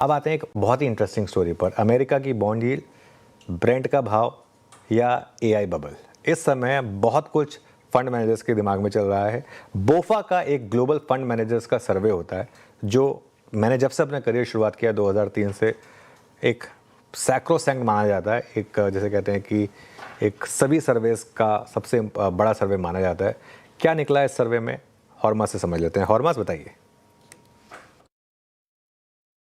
अब आते हैं एक बहुत ही इंटरेस्टिंग स्टोरी पर। अमेरिका की बॉन्ड यील्ड, ब्रेंट का भाव या एआई बबल। इस समय बहुत कुछ फंड मैनेजर्स के दिमाग में चल रहा है। बोफा का एक ग्लोबल फंड मैनेजर्स का सर्वे होता है जो मैंने जब से अपना करियर शुरुआत किया 2003 से एक सैक्रोसैंक्ट माना जाता है। एक जैसे कहते हैं कि एक सभी सर्वेस का सबसे बड़ा सर्वे माना जाता है। क्या निकला इस सर्वे में, हॉर्मास से समझ लेते हैं। हॉर्मास बताइए।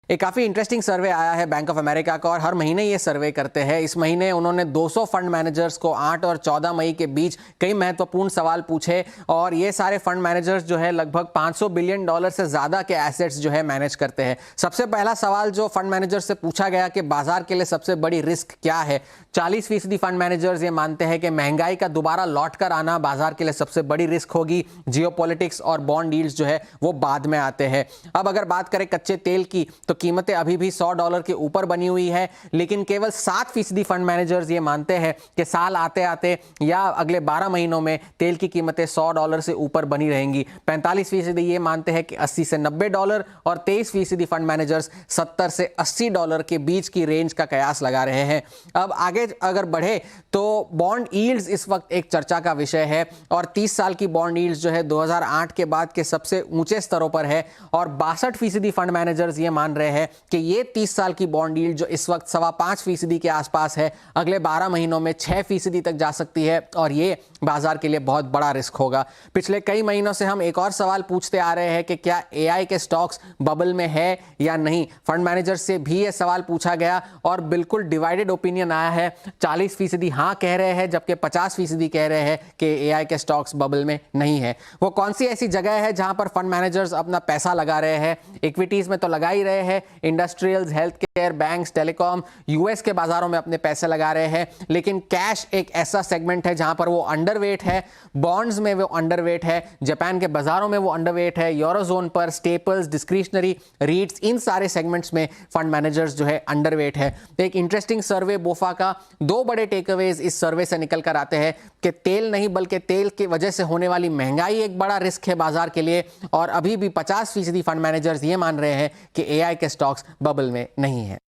एक काफ़ी इंटरेस्टिंग सर्वे आया है बैंक ऑफ अमेरिका का और हर महीने ये सर्वे करते हैं। इस महीने उन्होंने 200 फंड मैनेजर्स को 8 और 14 मई के बीच कई महत्वपूर्ण सवाल पूछे और ये सारे फंड मैनेजर्स जो है लगभग $500 बिलियन से ज़्यादा के एसेट्स जो है मैनेज करते हैं। सबसे पहला सवाल जो फंड मैनेजर से पूछा गया कि बाजार के लिए सबसे बड़ी रिस्क क्या है। 40% फंड मैनेजर्स ये मानते हैं कि महंगाई का दोबारा लौट कर आना बाजार के लिए सबसे बड़ी रिस्क होगी। जियोपॉलिटिक्स और बॉन्ड डील्स जो है वो बाद में आते हैं। अब अगर बात करें कच्चे तेल की तो कीमतें अभी भी $100 के ऊपर बनी हुई है, लेकिन केवल 7% फंड मैनेजर्स ये मानते हैं कि साल आते आते या अगले 12 महीनों में तेल की कीमतें $100 से ऊपर बनी रहेंगी। 45% ये मानते हैं कि $80 से $90 और 23% फंड मैनेजर्स $70 से $80 के बीच की रेंज का कयास लगा रहे हैं। अब आगे अगर बढ़े तो बॉन्ड यील्ड्स इस वक्त एक चर्चा का विषय है और 30 साल की बॉन्ड यील्ड्स जो है 2008 के बाद के सबसे ऊंचे स्तरों पर है और 62% फंड मैनेजर्स ये मान रहे हैं कि ये 30 साल की बॉन्ड यील्ड जो इस वक्त 5.25% के आसपास है, अगले 12 महीनों में 6% तक जा सकती है और ये बाजार के लिए बहुत बड़ा रिस्क होगा। पिछले कई महीनों से हम एक और सवाल पूछते आ रहे हैं कि क्या एआई के स्टॉक्स बबल में है या नहीं। फंड मैनेजर से भी ये सवाल पूछा गया और बिल्कुल डिवाइडेड ओपिनियन आया है। 40% हाँ कह रहे हैं जबकि 50% कह रहे हैं कि एआई के स्टॉक्स बबल में नहीं है। वो कौन सी ऐसी जगह है जहां पर फंड मैनेजर्स अपना पैसा लगा रहे हैं? इक्विटीज में तो लगा ही रहे हैं, industrials, health care, banks, telecom, US के बाजारों में अपने पैसे लगा रहे हैं, लेकिन कैश एक ऐसा सेगमेंट है जहां पर वो अंडरवेट है। बॉन्ड्स में वो अंडरवेट है, जापान के बाजारों में वो अंडरवेट है, यूरोजोन पर स्टेपल्स, डिस्क्रिशनरी, रीट्स, इन सारे सेगमेंट्स में फंड मैनेजर्स जो है अंडरवेट है। एक इंटरेस्टिंग सर्वे बोफा का, दो बड़े टेकअवेज इस सर्वे से निकल कर आते हैं कि तेल नहीं बल्कि तेल की वजह से होने वाली महंगाई एक बड़ा रिस्क है बाजार के लिए और अभी भी 50% फंड मैनेजर्स ये मान रहे हैं कि एआई के स्टॉक्स बबल में नहीं है।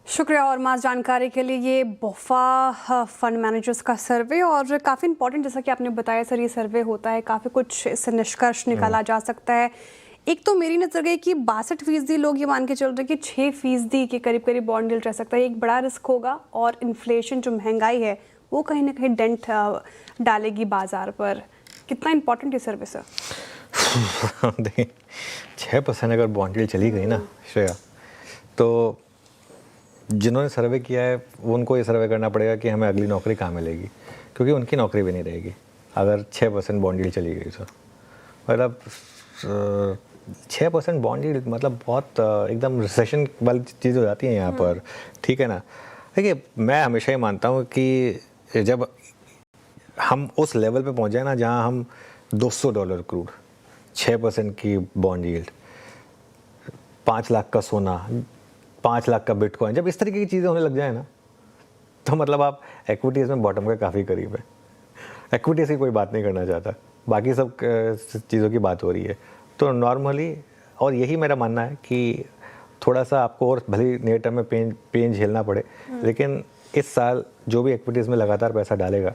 शुक्रिया और मास जानकारी के लिए। ये बोफा फंड मैनेजर्स का सर्वे और काफ़ी इंपॉर्टेंट, जैसा कि आपने बताया सर, ये सर्वे होता है, काफ़ी कुछ इससे निष्कर्ष निकाला जा सकता है। एक तो मेरी नजर गई कि 62% लोग ये मान के चल रहे हैं कि 6% के करीब करीब बॉन्ड यील्ड रह सकता है। एक बड़ा रिस्क होगा और इन्फ्लेशन जो महंगाई है वो कहीं ना कहीं डेंट डालेगी बाजार पर। कितना इंपॉर्टेंट ये सर्वे सर? देखिए 6% अगर बॉन्ड यील्ड चली गई ना श्रेया, तो जिन्होंने सर्वे किया है उनको ये सर्वे करना पड़ेगा कि हमें अगली नौकरी कहाँ मिलेगी, क्योंकि उनकी नौकरी भी नहीं रहेगी अगर 6% बॉन्ड यील्ड चली गई। तो मतलब 6% बॉन्ड यील्ड मतलब बहुत एकदम रिसेशन वाली चीज़ हो जाती है यहाँ पर, ठीक है ना। देखिए मैं हमेशा ही मानता हूँ कि जब हम उस लेवल पे पहुँच जाए ना जहाँ हम $200 क्रूड, 6% की बॉन्ड यील्ड, 5 लाख का सोना, 5 लाख का बिटकॉइन, जब इस तरीके की चीज़ें होने लग जाए ना तो मतलब आप इक्विटीज़ में बॉटम के काफ़ी करीब है। इक्विटीज़ की कोई बात नहीं करना चाहता, बाकी सब चीज़ों की बात हो रही है। तो नॉर्मली, और यही मेरा मानना है कि थोड़ा सा आपको और भले नियर टर्म में पेन झेलना पड़े, लेकिन इस साल जो भी इक्विटीज़ में लगातार पैसा डालेगा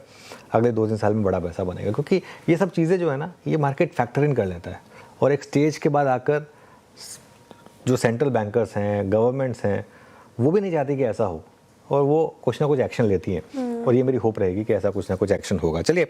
अगले 2-3 साल में बड़ा पैसा बनेगा, क्योंकि ये सब चीज़ें जो है ना ये मार्केट फैक्टर इन कर लेता है और एक स्टेज के बाद आकर जो सेंट्रल बैंकर्स हैं, गवर्नमेंट्स हैं, वो भी नहीं चाहती कि ऐसा हो और वो कुछ ना कुछ एक्शन लेती हैं और ये मेरी होप रहेगी कि ऐसा कुछ ना कुछ एक्शन होगा। चलिए।